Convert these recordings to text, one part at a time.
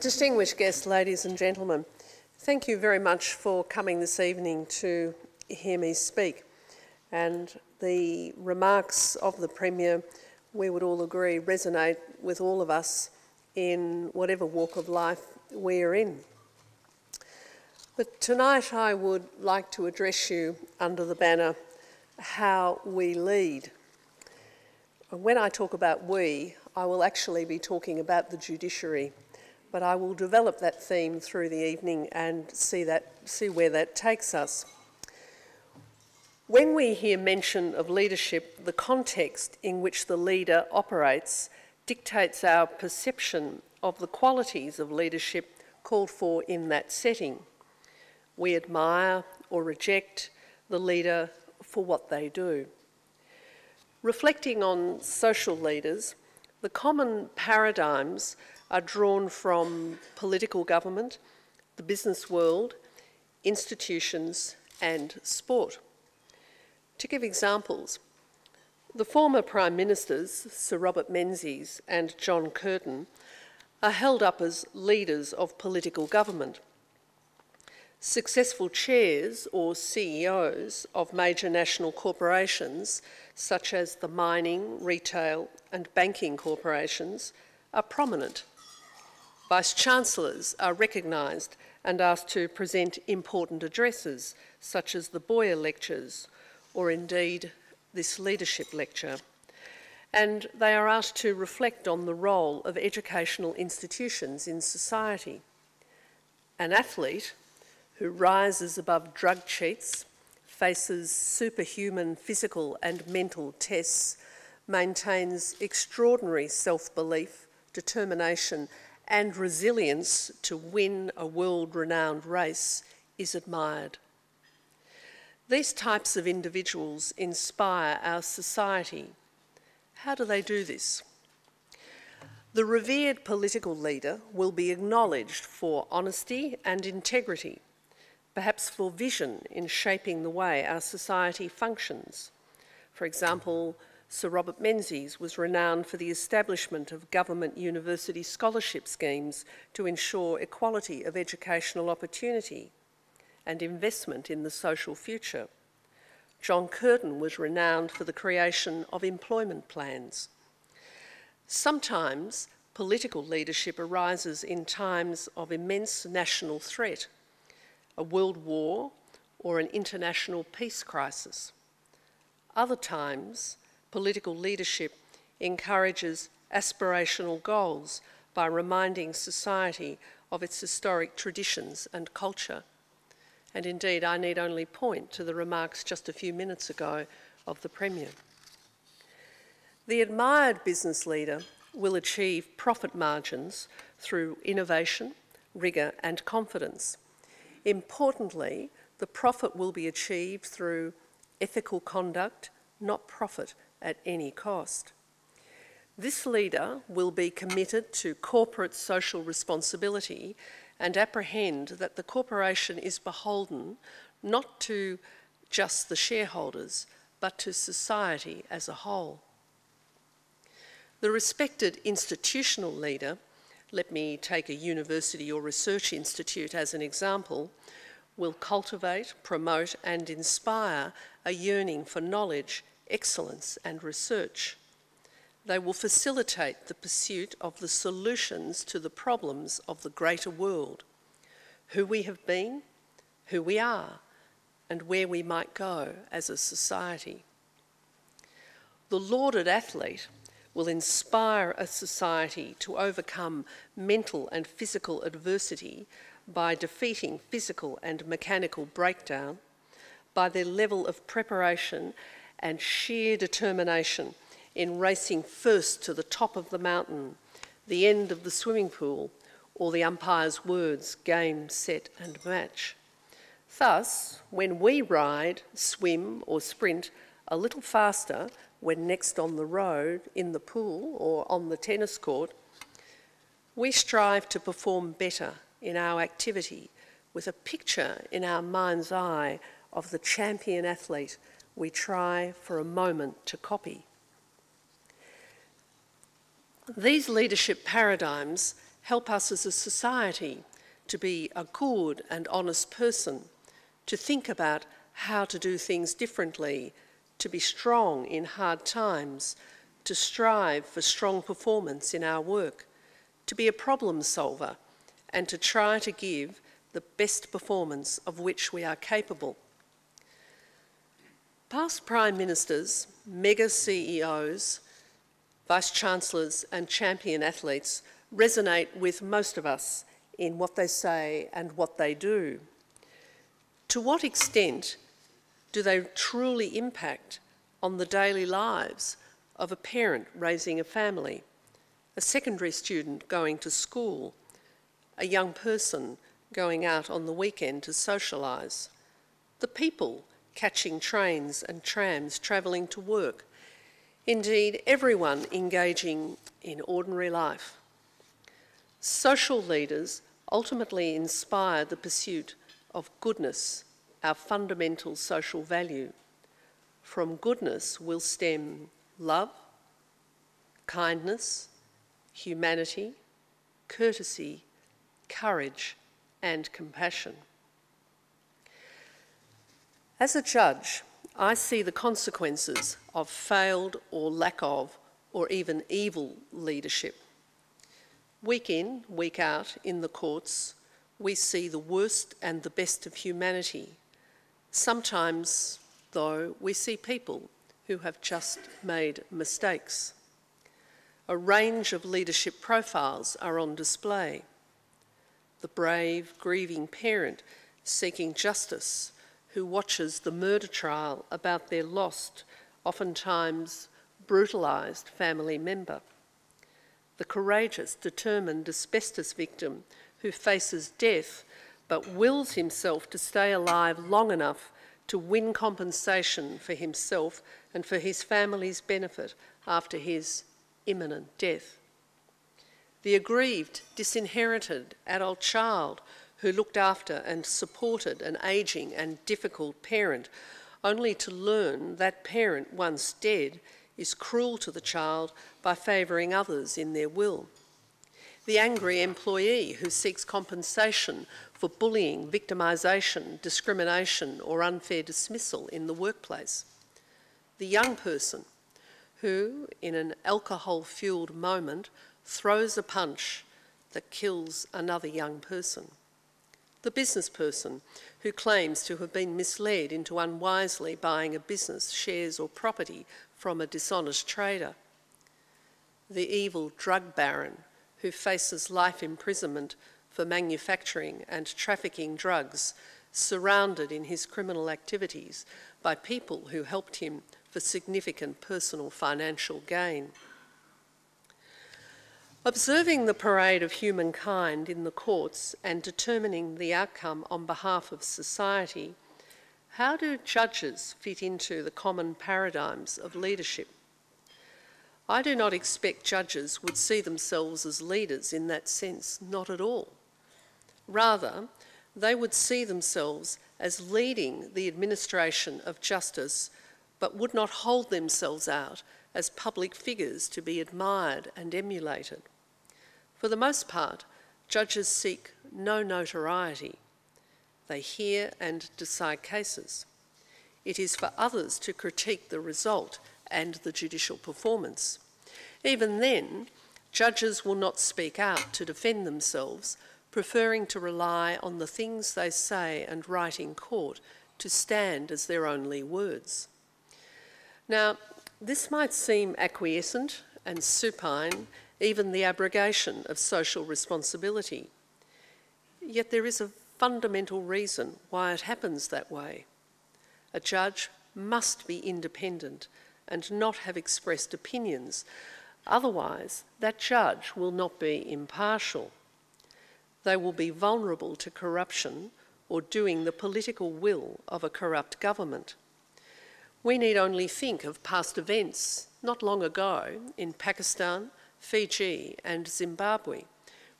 Distinguished guests, ladies and gentlemen, thank you very much for coming this evening to hear me speak. And the remarks of the Premier, we would all agree, resonate with all of us in whatever walk of life we're in. But tonight I would like to address you under the banner, How We Lead. When I talk about we, I will actually be talking about the judiciary, but I will develop that theme through the evening and see where that takes us. When we hear mention of leadership, the context in which the leader operates dictates our perception of the qualities of leadership called for in that setting. We admire or reject the leader for what they do. Reflecting on social leaders, the common paradigms are drawn from political government, the business world, institutions and sport. To give examples, the former Prime Ministers, Sir Robert Menzies and John Curtin, are held up as leaders of political government. Successful chairs or CEOs of major national corporations, such as the mining, retail and banking corporations, are prominent. Vice-Chancellors are recognised and asked to present important addresses, such as the Boyer Lectures, or indeed this leadership lecture. And they are asked to reflect on the role of educational institutions in society. An athlete who rises above drug cheats, faces superhuman physical and mental tests, maintains extraordinary self-belief, determination and resilience to win a world-renowned race, is admired. These types of individuals inspire our society. How do they do this? The revered political leader will be acknowledged for honesty and integrity, perhaps for vision in shaping the way our society functions. For example, Sir Robert Menzies was renowned for the establishment of government university scholarship schemes to ensure equality of educational opportunity and investment in the social future. John Curtin was renowned for the creation of employment plans. Sometimes political leadership arises in times of immense national threat, a world war or an international peace crisis. Other times, political leadership encourages aspirational goals by reminding society of its historic traditions and culture. And indeed, I need only point to the remarks just a few minutes ago of the Premier. The admired business leader will achieve profit margins through innovation, rigour and confidence. Importantly, the profit will be achieved through ethical conduct, not profit at any cost. This leader will be committed to corporate social responsibility and apprehend that the corporation is beholden not to just the shareholders, but to society as a whole. The respected institutional leader, let me take a university or research institute as an example, will cultivate, promote and inspire a yearning for knowledge, excellence and research. They will facilitate the pursuit of the solutions to the problems of the greater world, who we have been, who we are, and where we might go as a society. The lauded athlete will inspire a society to overcome mental and physical adversity by defeating physical and mechanical breakdown, by their level of preparation and sheer determination in racing first to the top of the mountain, the end of the swimming pool, or the umpire's words, game, set and match. Thus, when we ride, swim or sprint a little faster when next on the road, in the pool or on the tennis court, we strive to perform better in our activity with a picture in our mind's eye of the champion athlete we try for a moment to copy. These leadership paradigms help us as a society to be a good and honest person, to think about how to do things differently, to be strong in hard times, to strive for strong performance in our work, to be a problem solver, and to try to give the best performance of which we are capable. Past Prime Ministers, mega CEOs, Vice-Chancellors and champion athletes resonate with most of us in what they say and what they do. To what extent do they truly impact on the daily lives of a parent raising a family, a secondary student going to school, a young person going out on the weekend to socialise, the people catching trains and trams travelling to work, indeed everyone engaging in ordinary life? Social leaders ultimately inspire the pursuit of goodness, our fundamental social value. From goodness will stem love, kindness, humanity, courtesy, courage, and compassion. As a judge, I see the consequences of failed or lack of, or even evil leadership. Week in, week out in the courts, we see the worst and the best of humanity. Sometimes, though, we see people who have just made mistakes. A range of leadership profiles are on display. The brave, grieving parent seeking justice who watches the murder trial about their lost, oftentimes brutalised family member. The courageous, determined asbestos victim who faces death but wills himself to stay alive long enough to win compensation for himself and for his family's benefit after his imminent death. The aggrieved, disinherited adult child who looked after and supported an ageing and difficult parent, only to learn that parent, once dead, is cruel to the child by favouring others in their will. The angry employee who seeks compensation for bullying, victimisation, discrimination or unfair dismissal in the workplace. The young person who, in an alcohol-fuelled moment, throws a punch that kills another young person. The business person who claims to have been misled into unwisely buying a business, shares or property from a dishonest trader. The evil drug baron who faces life imprisonment for manufacturing and trafficking drugs, surrounded in his criminal activities by people who helped him for significant personal financial gain. Observing the parade of humankind in the courts and determining the outcome on behalf of society, how do judges fit into the common paradigms of leadership? I do not expect judges would see themselves as leaders in that sense, not at all. Rather, they would see themselves as leading the administration of justice, but would not hold themselves out as public figures to be admired and emulated. For the most part, judges seek no notoriety. They hear and decide cases. It is for others to critique the result and the judicial performance. Even then, judges will not speak out to defend themselves, preferring to rely on the things they say and write in court to stand as their only words. Now, this might seem acquiescent and supine, even the abrogation of social responsibility. Yet there is a fundamental reason why it happens that way. A judge must be independent and not have expressed opinions. Otherwise, that judge will not be impartial. They will be vulnerable to corruption or doing the political will of a corrupt government. We need only think of past events not long ago in Pakistan, Fiji and Zimbabwe,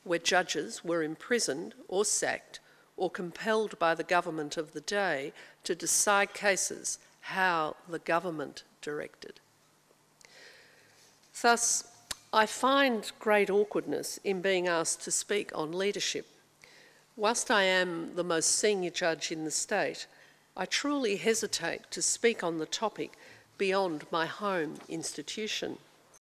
where judges were imprisoned or sacked or compelled by the government of the day to decide cases how the government directed. Thus, I find great awkwardness in being asked to speak on leadership. Whilst I am the most senior judge in the state, I truly hesitate to speak on the topic beyond my home institution.